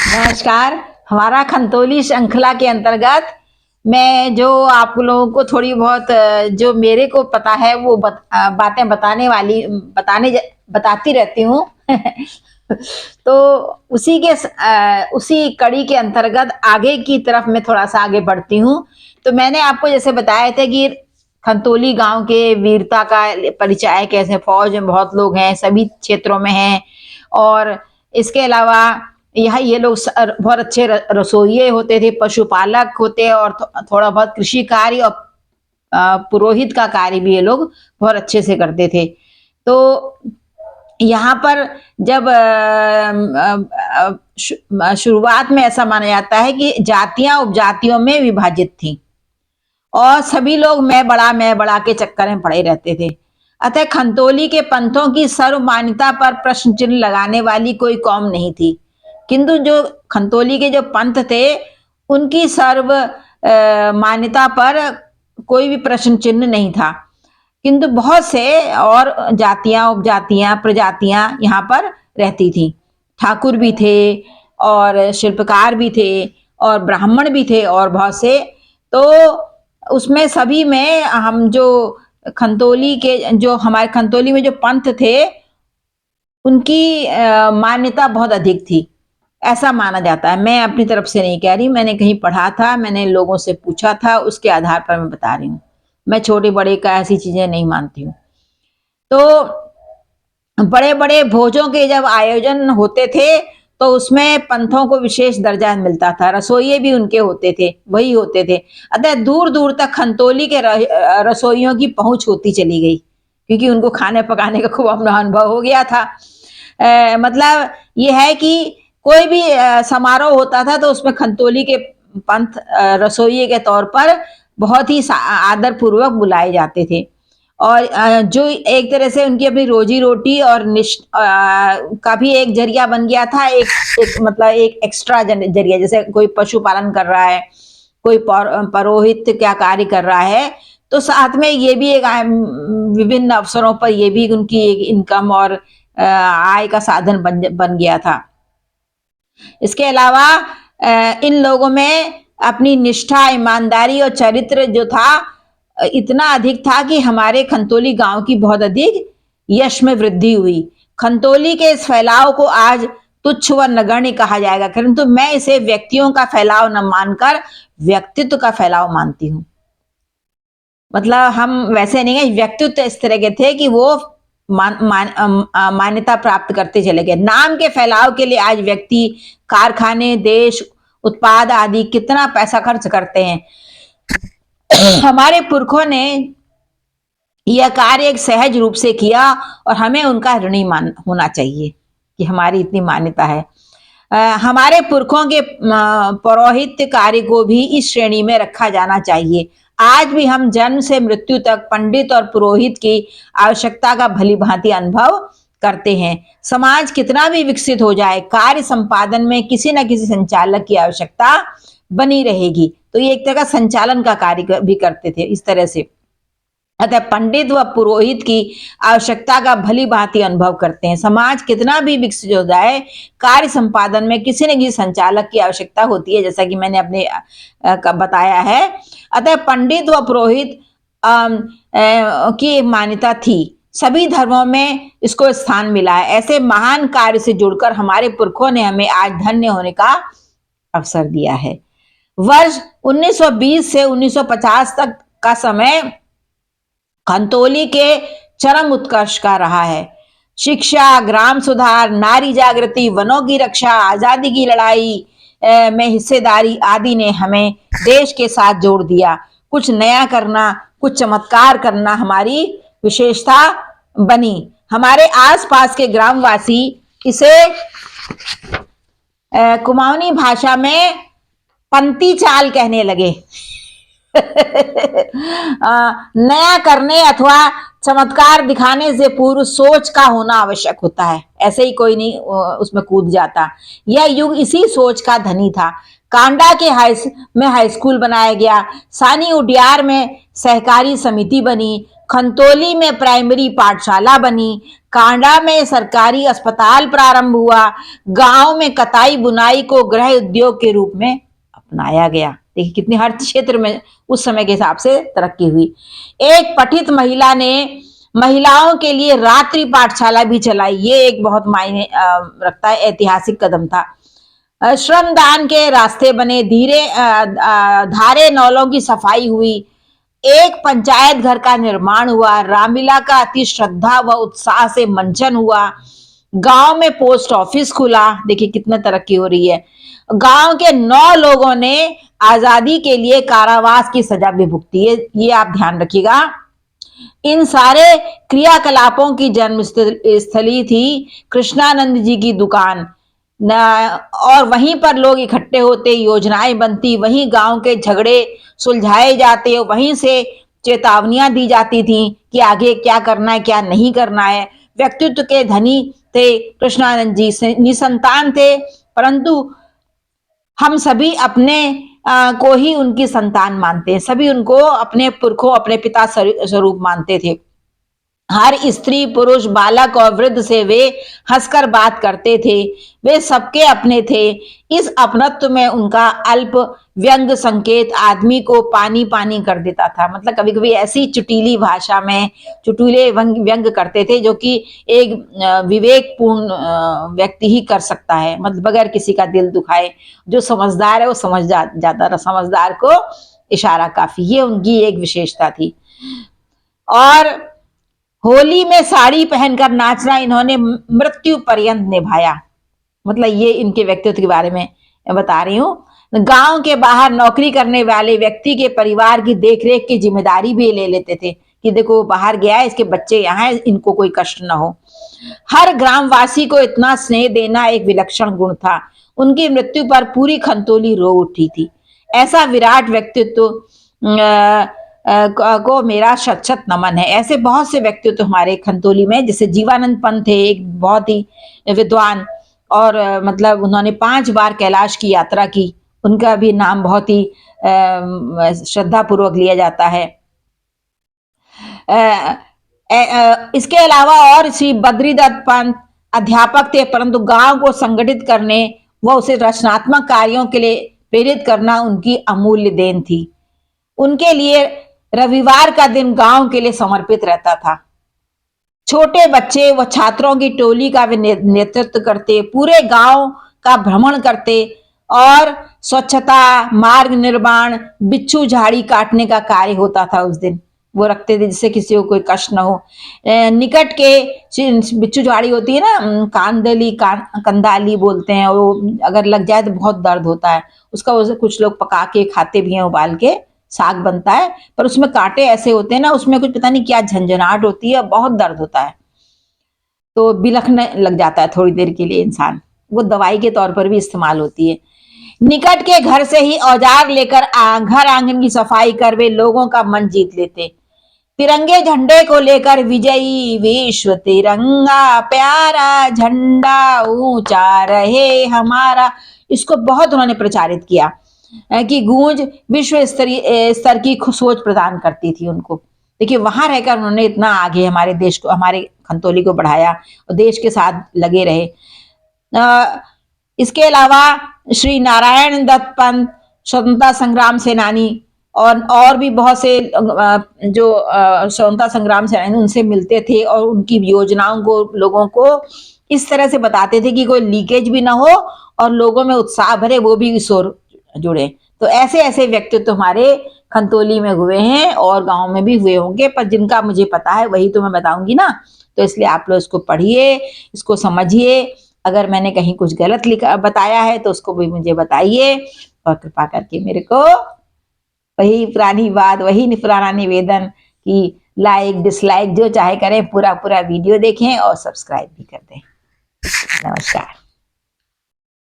नमस्कार। हमारा खंतोली श्रृंखला के अंतर्गत मैं जो आप लोगों को थोड़ी बहुत जो मेरे को पता है वो बातें बताती रहती हूँ। तो उसी कड़ी के अंतर्गत आगे की तरफ मैं थोड़ा सा आगे बढ़ती हूँ। तो मैंने आपको जैसे बताया था कि खंतोली गांव के वीरता का परिचय कैसे, फौज में बहुत लोग हैं, सभी क्षेत्रों में हैं, और इसके अलावा यहाँ ये लोग बहुत अच्छे रसोइये होते थे, पशुपालक होते, और थोड़ा बहुत कृषि कार्य और पुरोहित का कार्य भी ये लोग बहुत अच्छे से करते थे। तो यहाँ पर जब शुरुआत में ऐसा माना जाता है कि जातियां उपजातियों में विभाजित थी और सभी लोग मैं बड़ा के चक्कर में पड़े रहते थे। अतः खंतोली के पंथों की सर्व मान्यता पर प्रश्न चिन्ह लगाने वाली कोई कौम नहीं थी, किंतु जो खंतोली के जो पंथ थे उनकी सर्व मान्यता पर कोई भी प्रश्न चिन्ह नहीं था, किंतु बहुत से और जातियां उपजातियां प्रजातियां यहाँ पर रहती थी। ठाकुर भी थे और शिल्पकार भी थे और ब्राह्मण भी थे और बहुत से। तो उसमें सभी में हम जो खंतोली के जो हमारे खंतोली में जो पंथ थे उनकी मान्यता बहुत अधिक थी, ऐसा माना जाता है। मैं अपनी तरफ से नहीं कह रही, मैंने कहीं पढ़ा था, मैंने लोगों से पूछा था, उसके आधार पर मैं बता रही हूँ। मैं छोटे बड़े का ऐसी चीजें नहीं मानती हूँ। तो बड़े बड़े भोजों के जब आयोजन होते थे तो उसमें पंथों को विशेष दर्जा मिलता था, रसोइये भी उनके होते थे, वही होते थे। अतः दूर दूर तक खंतोली के रसोइयों की पहुंच होती चली गई, क्योंकि उनको खाने पकाने का खूब अपना अनुभव हो गया था। मतलब ये है कि कोई भी समारोह होता था तो उसमें खंतोली के पंथ रसोइये के तौर पर बहुत ही आदर पूर्वक बुलाए जाते थे, और जो एक तरह से उनकी अपनी रोजी रोटी और का भी एक जरिया बन गया था, एक मतलब एक एक्स्ट्रा जरिया। जैसे कोई पशुपालन कर रहा है, कोई पुरोहित क्या कार्य कर रहा है, तो साथ में ये भी एक विभिन्न अवसरों पर ये भी उनकी एक इनकम और आय का साधन बन गया था। इसके अलावा इन लोगों में अपनी निष्ठा, ईमानदारी और चरित्र जो था इतना अधिक था कि हमारे खंतोली गांव की बहुत अधिक यश में वृद्धि हुई। खंतोली के इस फैलाव को आज तुच्छ व नगण्य कहा जाएगा, परंतु मैं इसे व्यक्तियों का फैलाव न मानकर व्यक्तित्व का फैलाव मानती हूँ। मतलब हम वैसे नहीं है, व्यक्तित्व इस तरह के थे कि वो मान्यता प्राप्त करते चले गए। नाम के फैलाव के लिए आज व्यक्ति, कारखाने, देश, उत्पाद आदि कितना पैसा खर्च करते हैं। हमारे पुरखों ने यह कार्य एक सहज रूप से किया और हमें उनका ऋणी होना चाहिए कि हमारी इतनी मान्यता है। हमारे पुरखों के पौरोहित्य कार्य को भी इस श्रेणी में रखा जाना चाहिए। आज भी हम जन्म से मृत्यु तक पंडित और पुरोहित की आवश्यकता का भली भांति अनुभव करते हैं। समाज कितना भी विकसित हो जाए, कार्य संपादन में किसी न किसी संचालक की आवश्यकता बनी रहेगी। तो ये एक तरह का संचालन का कार्य भी करते थे इस तरह से। अतः पंडित व पुरोहित की आवश्यकता का भली भांति अनुभव करते हैं। समाज कितना भी विकसित हो जाए, कार्य संपादन में किसी न किसी संचालक की आवश्यकता होती है, जैसा कि मैंने अपने बताया है। अतः पंडित व पुरोहित की मान्यता थी, सभी धर्मों में इसको स्थान मिला है। ऐसे महान कार्य से जुड़कर हमारे पुरखों ने हमें आज धन्य होने का अवसर दिया है। वर्ष 1920 से 1950 तक का समय खंतोली के चरम उत्कर्ष का रहा है। शिक्षा, ग्राम सुधार, नारी जागृति, वनों की रक्षा, आजादी की लड़ाई में हिस्सेदारी आदि ने हमें देश के साथ जोड़ दिया। कुछ नया करना, कुछ चमत्कार करना हमारी विशेषता बनी। हमारे आसपास के ग्रामवासी इसे कुमाऊनी भाषा में पंती चाल कहने लगे। नया करने अथवा चमत्कार दिखाने से पूर्व सोच का होना आवश्यक होता है, ऐसे ही कोई नहीं उसमें कूद जाता। यह युग इसी सोच का धनी था। कांडा के हाई स्कूल बनाया गया, सानी उडियार में सहकारी समिति बनी, खंतोली में प्राइमरी पाठशाला बनी, कांडा में सरकारी अस्पताल प्रारंभ हुआ। गांव में कताई बुनाई को गृह उद्योग के रूप में अपनाया गया। देखिए कितनी हर क्षेत्र में उस समय के हिसाब से तरक्की हुई। एक पठित महिला ने महिलाओं के लिए रात्रि पाठशाला भी चलाई। ये एक बहुत मायने रखता है, ऐतिहासिक कदम था। श्रमदान के रास्ते बने, धारे नौलों की सफाई हुई, एक पंचायत घर का निर्माण हुआ, रामलीला का अति श्रद्धा व उत्साह से मंचन हुआ, गांव में पोस्ट ऑफिस खुला। देखिए कितना तरक्की हो रही है। गांव के 9 लोगों ने आजादी के लिए कारावास की सजा भी भुगती है, ये आप ध्यान रखिएगा। इन सारे क्रियाकलापों की जन्म स्थली थी कृष्णानंद जी की दुकान और वहीं पर लोग इकट्ठे होते, योजनाएं बनती, वहीं गांव के झगड़े सुलझाए जाते, वहीं से चेतावनियां दी जाती थी कि आगे क्या करना है क्या नहीं करना है। व्यक्तित्व के धनी थे कृष्णानंद जी, निसंतान थे, परंतु हम सभी अपने को ही उनकी संतान मानते हैं, सभी उनको अपने पुरखों अपने पिता स्वरूप मानते थे। हर स्त्री पुरुष बालक और वृद्ध से वे हंसकर बात करते थे, वे सबके अपने थे। इस अपनत्व में उनका अल्प व्यंग संकेत आदमी को पानी पानी कर देता था। मतलब कभी कभी ऐसी चुटीली भाषा में चुटीले व्यंग करते थे जो कि एक विवेकपूर्ण व्यक्ति ही कर सकता है, मतलब बगैर किसी का दिल दुखाए। जो समझदार है वो समझ जाता, समझदार को इशारा काफी, ये उनकी एक विशेषता थी। और होली में साड़ी पहनकर नाचना इन्होंने मृत्यु पर्यंत निभाया। मतलब ये इनके व्यक्तित्व के बारे में बता रही हूं। गांव के बाहर नौकरी करने वाले व्यक्ति के परिवार की देखरेख की जिम्मेदारी भी ले लेते थे कि देखो बाहर गया है, इसके बच्चे यहाँ हैं, इनको कोई कष्ट न हो। हर ग्रामवासी को इतना स्नेह देना एक विलक्षण गुण था। उनकी मृत्यु पर पूरी खंतोली रो उठी थी। ऐसा विराट व्यक्तित्व को मेरा शत शत नमन है। ऐसे बहुत से व्यक्तित्व हमारे खंतोली में, जैसे जीवानंद पंत थे, एक बहुत ही विद्वान, और मतलब उन्होंने 5 बार कैलाश की यात्रा की। उनका भी नाम बहुत ही श्रद्धा पूर्वक लिया जाता है। इसके अलावा और श्री बद्रीदत्त पंत अध्यापक थे, परंतु गांव को संगठित करने व उसे रचनात्मक कार्यों के लिए प्रेरित करना उनकी अमूल्य देन थी। उनके लिए रविवार का दिन गांव के लिए समर्पित रहता था। छोटे बच्चे व छात्रों की टोली का वे नेतृत्व करते, पूरे गांव का भ्रमण करते और स्वच्छता, मार्ग निर्माण, बिच्छू झाड़ी काटने का कार्य होता था उस दिन। वो रखते थे जिससे किसी को कोई कष्ट न हो। निकट के बिच्छू झाड़ी होती है ना, कंदाली बोलते हैं, वो अगर लग जाए तो बहुत दर्द होता है उसका। कुछ लोग पका के खाते भी हैं, उबाल के साग बनता है, पर उसमें कांटे ऐसे होते हैं ना, उसमें कुछ पता नहीं क्या झंझनाहट होती है, बहुत दर्द होता है, तो बिलखने लग जाता है थोड़ी देर के लिए इंसान। वो दवाई के तौर पर भी इस्तेमाल होती है। निकट के घर से ही औजार लेकर घर आंगन की सफाई कर वे लोगों का मन जीत लेते। तिरंगे झंडे को लेकर विजयी विश्व तिरंगा प्यारा झंडा ऊंचा रहे हमारा, इसको बहुत उन्होंने प्रचारित किया कि गूंज विश्व स्तर की सोच प्रदान करती थी उनको। देखिए वहां रहकर उन्होंने इतना आगे हमारे देश को, हमारे खंतोली को बढ़ाया और देश के साथ लगे रहे। इसके अलावा श्री नारायण दत्त पंत स्वतंत्रता संग्राम सेनानी और भी बहुत से जो स्वतंत्रता संग्राम सेनानी उनसे मिलते थे और उनकी योजनाओं को लोगों को इस तरह से बताते थे कि कोई लीकेज भी ना हो और लोगों में उत्साह भरे, वो भी इस ओर जुड़े। तो ऐसे ऐसे व्यक्तित्व हमारे खंतोली में हुए हैं और गांव में भी हुए होंगे, पर जिनका मुझे पता है वही तो मैं बताऊंगी ना। तो इसलिए आप लोग इसको पढ़िए, इसको समझिए। अगर मैंने कहीं कुछ गलत बताया है तो उसको भी मुझे बताइए और कृपा करके मेरे को वही पुरानी बात, वही पुराना निवेदन कि लाइक डिसलाइक जो चाहे करें, पूरा वीडियो देखें और सब्सक्राइब भी कर दें। नमस्कार।